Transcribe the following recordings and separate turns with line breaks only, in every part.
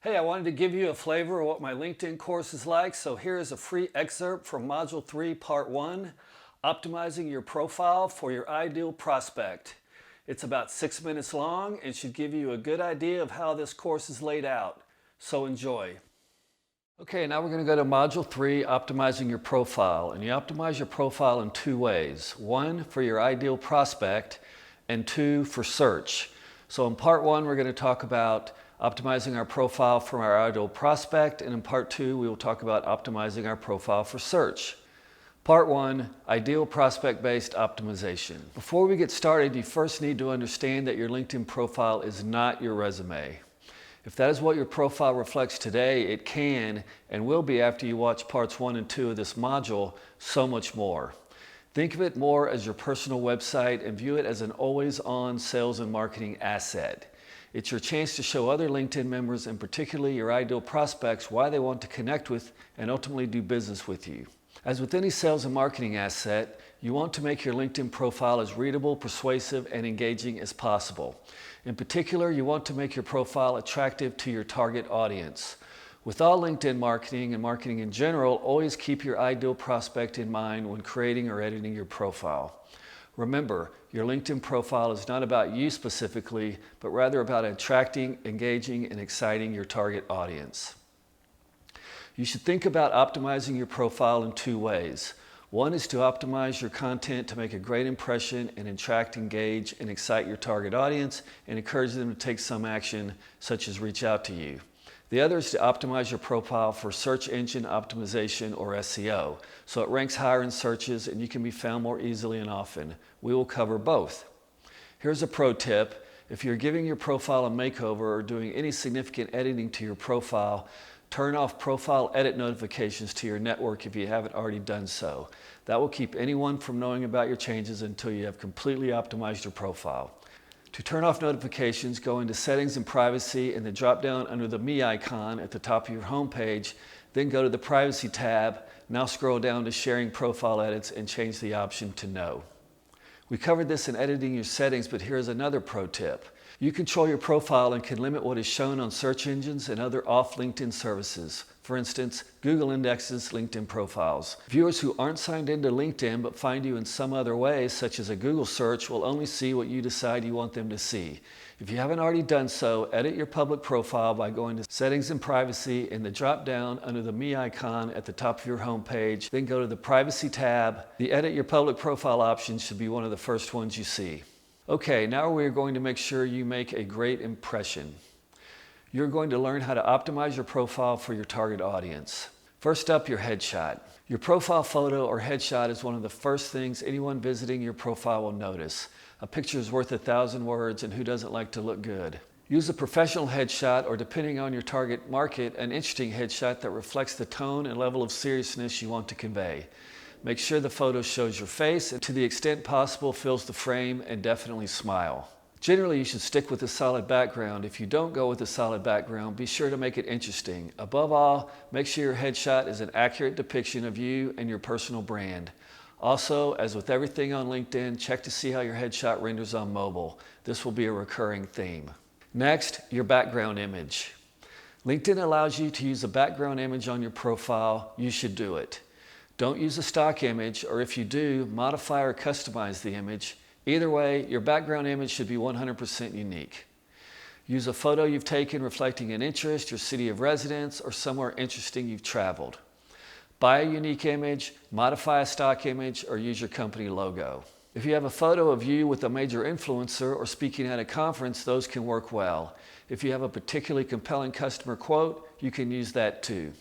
Hey, I wanted to give you a flavor of what my LinkedIn course is like, so here is a free excerpt from Module 3, Part 1, Optimizing Your Profile for Your Ideal Prospect. It's about 6 minutes long and should give you a good idea of how this course is laid out, so enjoy. Okay, now we're going to go to Module 3, Optimizing Your Profile, and you optimize your profile in two ways. One, for your ideal prospect, and two, for search. So in Part 1, we're going to talk about optimizing our profile from our ideal prospect, and in Part 2, we will talk about optimizing our profile for search. Part 1, Ideal Prospect-Based Optimization. Before we get started, you first need to understand that your LinkedIn profile is not your resume. If that is what your profile reflects today, it can and will be after you watch Parts 1 and 2 of this module so much more. Think of it more as your personal website and view it as an always-on sales and marketing asset. It's your chance to show other LinkedIn members, and particularly your ideal prospects, why they want to connect with and ultimately do business with you. As with any sales and marketing asset, you want to make your LinkedIn profile as readable, persuasive, and engaging as possible. In particular, you want to make your profile attractive to your target audience. With all LinkedIn marketing and marketing in general, always keep your ideal prospect in mind when creating or editing your profile. Remember, your LinkedIn profile is not about you specifically, but rather about attracting, engaging, and exciting your target audience. You should think about optimizing your profile in two ways. One is to optimize your content to make a great impression and attract, engage, and excite your target audience and encourage them to take some action, such as reach out to you. The other is to optimize your profile for search engine optimization, or SEO, so it ranks higher in searches and you can be found more easily and often. We will cover both. Here's a pro tip. If you're giving your profile a makeover or doing any significant editing to your profile, turn off profile edit notifications to your network if you haven't already done so. That will keep anyone from knowing about your changes until you have completely optimized your profile. To turn off notifications, go into Settings and Privacy in the drop-down under the Me icon at the top of your home page, then go to the Privacy tab. Now scroll down to Sharing Profile Edits and change the option to No. We covered this in editing your settings, but here's another pro tip. You control your profile and can limit what is shown on search engines and other off-LinkedIn services. For instance, Google indexes LinkedIn profiles. Viewers who aren't signed into LinkedIn but find you in some other way, such as a Google search, will only see what you decide you want them to see. If you haven't already done so, edit your public profile by going to Settings and Privacy in the drop-down under the Me icon at the top of your home page, then go to the Privacy tab. The Edit Your Public Profile option should be one of the first ones you see. Okay, now we're going to make sure you make a great impression. You're going to learn how to optimize your profile for your target audience. First up, your headshot. Your profile photo or headshot is one of the first things anyone visiting your profile will notice. A picture is worth 1,000 words, and who doesn't like to look good? Use a professional headshot, or depending on your target market, an interesting headshot that reflects the tone and level of seriousness you want to convey. Make sure the photo shows your face and to the extent possible fills the frame, and definitely smile. Generally, you should stick with a solid background. If you don't go with a solid background, be sure to make it interesting. Above all, make sure your headshot is an accurate depiction of you and your personal brand. Also, as with everything on LinkedIn, check to see how your headshot renders on mobile. This will be a recurring theme. Next, your background image. LinkedIn allows you to use a background image on your profile. You should do it. Don't use a stock image, or if you do, modify or customize the image. Either way, your background image should be 100% unique. Use a photo you've taken reflecting an interest, your city of residence, or somewhere interesting you've traveled. Buy a unique image, modify a stock image, or use your company logo. If you have a photo of you with a major influencer or speaking at a conference, those can work well. If you have a particularly compelling customer quote, you can use that too.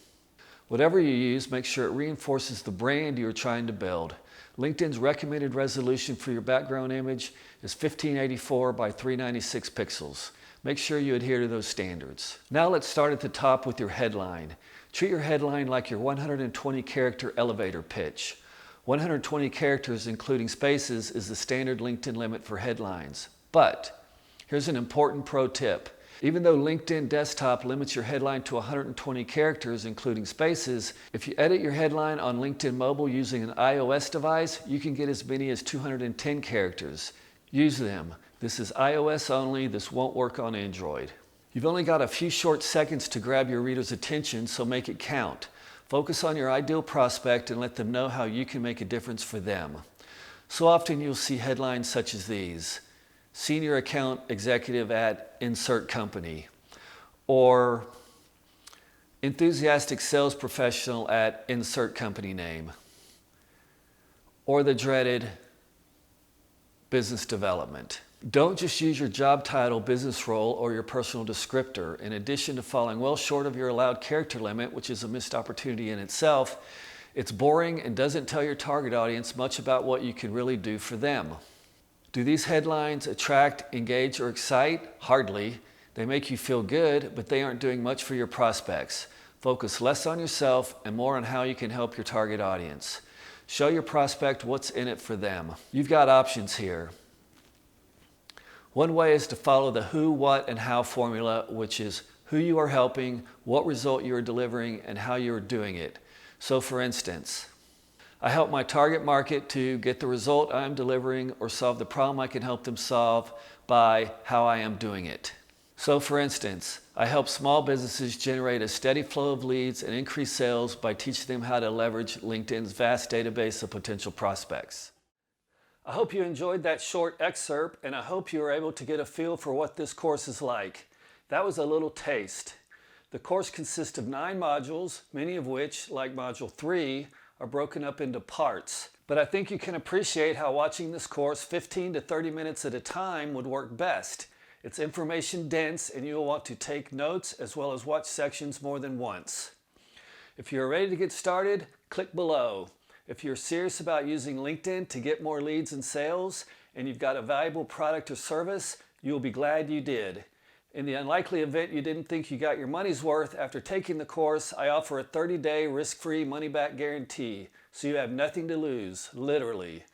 Whatever you use, make sure it reinforces the brand you're trying to build. LinkedIn's recommended resolution for your background image is 1584 by 396 pixels. Make sure you adhere to those standards. Now let's start at the top with your headline. Treat your headline like your 120-character elevator pitch. 120 characters, including spaces, is the standard LinkedIn limit for headlines. But here's an important pro tip. Even though LinkedIn Desktop limits your headline to 120 characters, including spaces, if you edit your headline on LinkedIn Mobile using an iOS device, you can get as many as 210 characters. Use them. This is iOS only. This won't work on Android. You've only got a few short seconds to grab your reader's attention, so make it count. Focus on your ideal prospect and let them know how you can make a difference for them. So often you'll see headlines such as these: Senior Account Executive at Insert Company, or Enthusiastic Sales Professional at Insert Company Name, or the dreaded Business Development. Don't just use your job title, business role, or your personal descriptor. In addition to falling well short of your allowed character limit, which is a missed opportunity in itself, it's boring and doesn't tell your target audience much about what you can really do for them. Do these headlines attract, engage, or excite? Hardly. They make you feel good, but they aren't doing much for your prospects. Focus less on yourself and more on how you can help your target audience. Show your prospect what's in it for them. You've got options here. One way is to follow the who, what, and how formula, which is who you are helping, what result you are delivering, and how you are doing it. So for instance, I help my target market to get the result I am delivering or solve the problem I can help them solve by how I am doing it. So for instance, I help small businesses generate a steady flow of leads and increase sales by teaching them how to leverage LinkedIn's vast database of potential prospects. I hope you enjoyed that short excerpt, and I hope you were able to get a feel for what this course is like. That was a little taste. The course consists of 9 modules, many of which, like Module 3, are broken up into parts. But I think you can appreciate how watching this course 15 to 30 minutes at a time would work best. It's information dense, and you'll want to take notes as well as watch sections more than once. If you're ready to get started, click below. If you're serious about using LinkedIn to get more leads and sales, and you've got a valuable product or service, you'll be glad you did. In the unlikely event you didn't think you got your money's worth after taking the course, I offer a 30-day risk-free money-back guarantee, so you have nothing to lose, literally.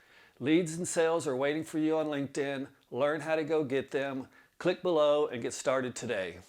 Leads and sales are waiting for you on LinkedIn. Learn how to go get them. Click below and get started today.